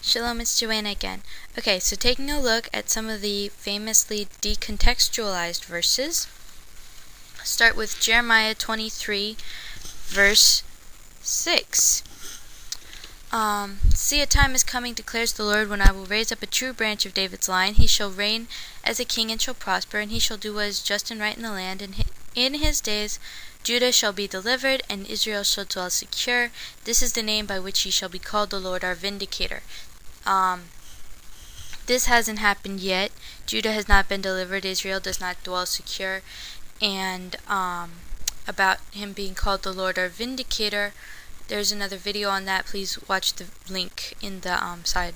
Shalom, it's Joanna again. Okay, so taking a look at some of the famously decontextualized verses, start with Jeremiah 23, verse 6. See, a time is coming, declares the Lord, when I will raise up a true branch of David's line. He shall reign as a king and shall prosper, and he shall do what is just and right in the land. And in his days Judah shall be delivered, and Israel shall dwell secure. This is the name by which he shall be called, the Lord our Vindicator. This hasn't happened yet. Judah has not been delivered. Israel does not dwell secure. And about him being called the Lord our Vindicator, there's another video on that. Please watch the link in the side.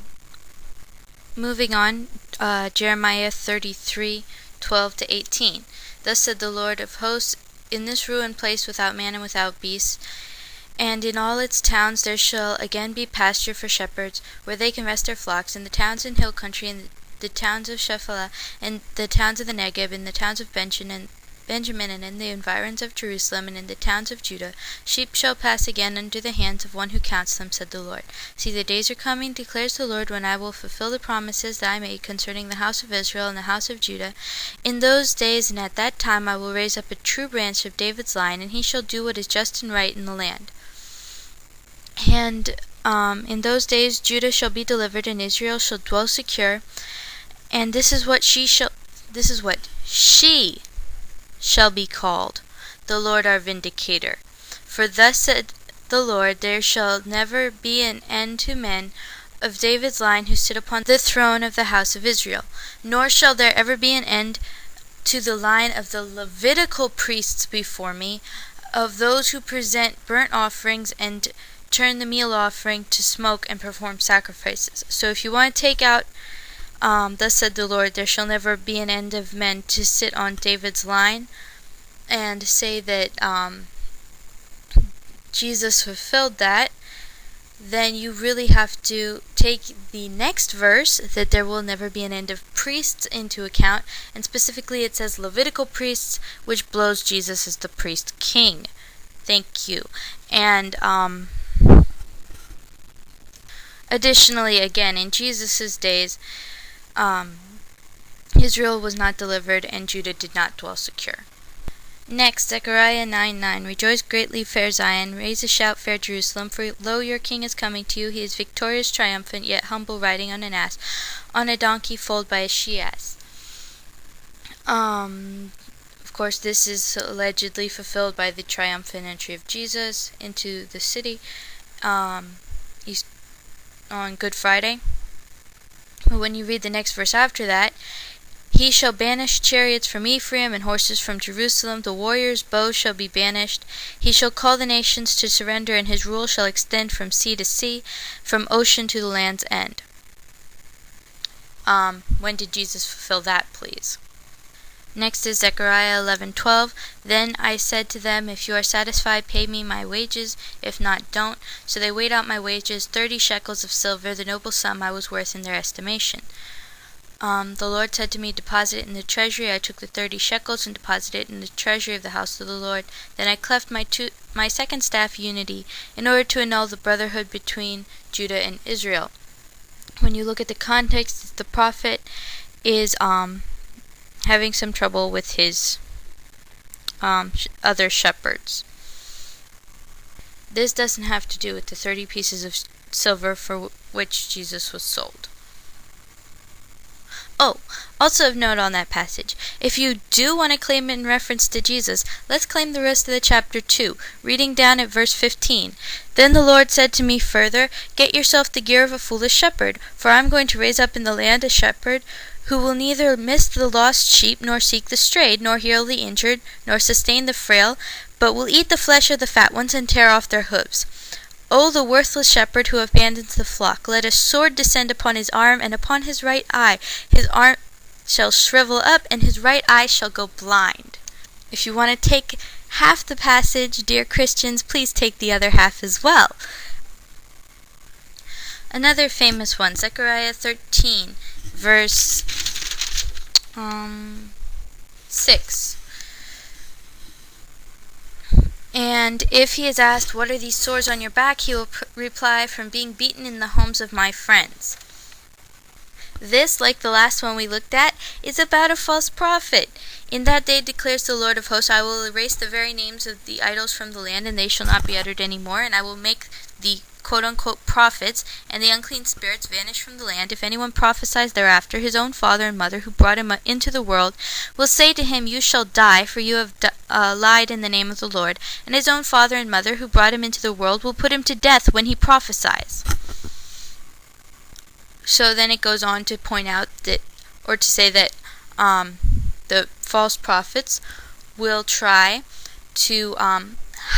Moving on, Jeremiah 33:12-18. Thus said the Lord of hosts, in this ruined place without man and without beasts, and in all its towns there shall again be pasture for shepherds, where they can rest their flocks, in the towns and hill country, in the towns of Shephelah, and the towns of the Negeb, in the towns of Benjamin, and in the environs of Jerusalem, and in the towns of Judah. Sheep shall pass again under the hands of one who counts them, said the Lord. See, the days are coming, declares the Lord, when I will fulfill the promises that I made concerning the house of Israel and the house of Judah. In those days and at that time I will raise up a true branch of David's line, and he shall do what is just and right in the land. And in those days Judah shall be delivered, and Israel shall dwell secure. And this is what she shall be called, the Lord our Vindicator. For thus said the Lord, there shall never be an end to men of David's line who sit upon the throne of the house of Israel, nor shall there ever be an end to the line of the Levitical priests before me, of those who present burnt offerings and turn the meal offering to smoke and perform sacrifices. So if you want to take out thus said the Lord, there shall never be an end of men to sit on David's line, and say that Jesus fulfilled that, then you really have to take the next verse, that there will never be an end of priests, into account. And specifically it says Levitical priests, which blows Jesus as the priest king. Thank you. And additionally, again, in Jesus' days, Israel was not delivered, and Judah did not dwell secure. Next, Zechariah 9:9. Rejoice greatly, fair Zion. Raise a shout, fair Jerusalem. For lo, your king is coming to you. He is victorious, triumphant, yet humble, riding on an ass, on a donkey foaled by a she-ass. Of course, this is allegedly fulfilled by the triumphant entry of Jesus into the city on Good Friday. But when you read the next verse after that, he shall banish chariots from Ephraim and horses from Jerusalem. The warrior's bow shall be banished. He shall call the nations to surrender, and his rule shall extend from sea to sea, from ocean to the land's end. When did Jesus fulfill that, please? Next is Zechariah 11:12. Then I said to them, if you are satisfied, pay me my wages. If not, don't. So they weighed out my wages, 30 shekels of silver, the noble sum I was worth in their estimation. The Lord said to me, deposit it in the treasury. I took the 30 shekels and deposited it in the treasury of the house of the Lord. Then I cleft my second staff, unity, in order to annul the brotherhood between Judah and Israel. When you look at the context, the prophet is having some trouble with his other shepherds. This doesn't have to do with the 30 pieces of silver for which Jesus was sold. Oh, also of note on that passage, if you do want to claim it in reference to Jesus, let's claim the rest of the chapter too, reading down at verse 15. Then the Lord said to me further, get yourself the gear of a foolish shepherd, for I am going to raise up in the land a shepherd who will neither miss the lost sheep, nor seek the strayed, nor heal the injured, nor sustain the frail, but will eat the flesh of the fat ones and tear off their hooves. O the worthless shepherd who abandons the flock, let a sword descend upon his arm, and upon his right eye. His arm shall shrivel up, and his right eye shall go blind. If you want to take half the passage, dear Christians, please take the other half as well. Another famous one, Zechariah 13, verse 6. And if he is asked, "What are these sores on your back?" he will reply, "From being beaten in the homes of my friends." This, like the last one we looked at, is about a false prophet. "In that day, declares the Lord of hosts, I will erase the very names of the idols from the land, and they shall not be uttered any more, and I will make the quote-unquote prophets and the unclean spirits vanish from the land. If anyone prophesies thereafter, his own father and mother who brought him into the world will say to him, 'You shall die, for you have lied in the name of the Lord.' And his own father and mother who brought him into the world will put him to death when he prophesies." So then it goes on to point out that, or to say that the false prophets will try to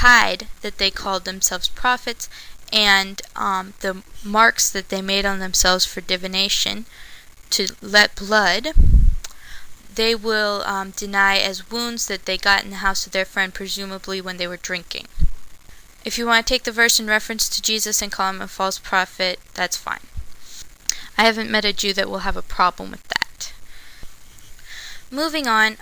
hide that they called themselves prophets, and the marks that they made on themselves for divination to let blood, they will deny as wounds that they got in the house of their friend, presumably when they were drinking. If you want to take the verse in reference to Jesus and call him a false prophet, that's fine. I haven't met a Jew that will have a problem with that. Moving on,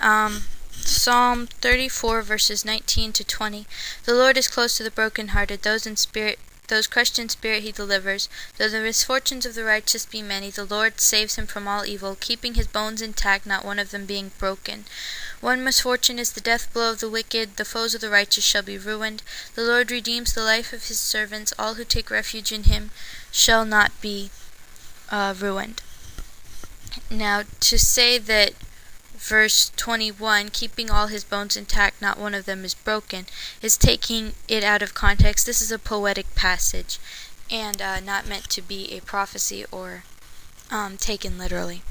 Psalm 34 verses 19 to 20. "The Lord is close to the brokenhearted, those crushed in spirit he delivers. Though the misfortunes of the righteous be many, the Lord saves him from all evil, keeping his bones intact, not one of them being broken. One misfortune is the death blow of the wicked, the foes of the righteous shall be ruined. The Lord redeems the life of his servants, all who take refuge in him shall not be ruined." Now, to say that verse 21, "keeping all his bones intact, not one of them is broken," is taking it out of context. This is a poetic passage and not meant to be a prophecy or taken literally.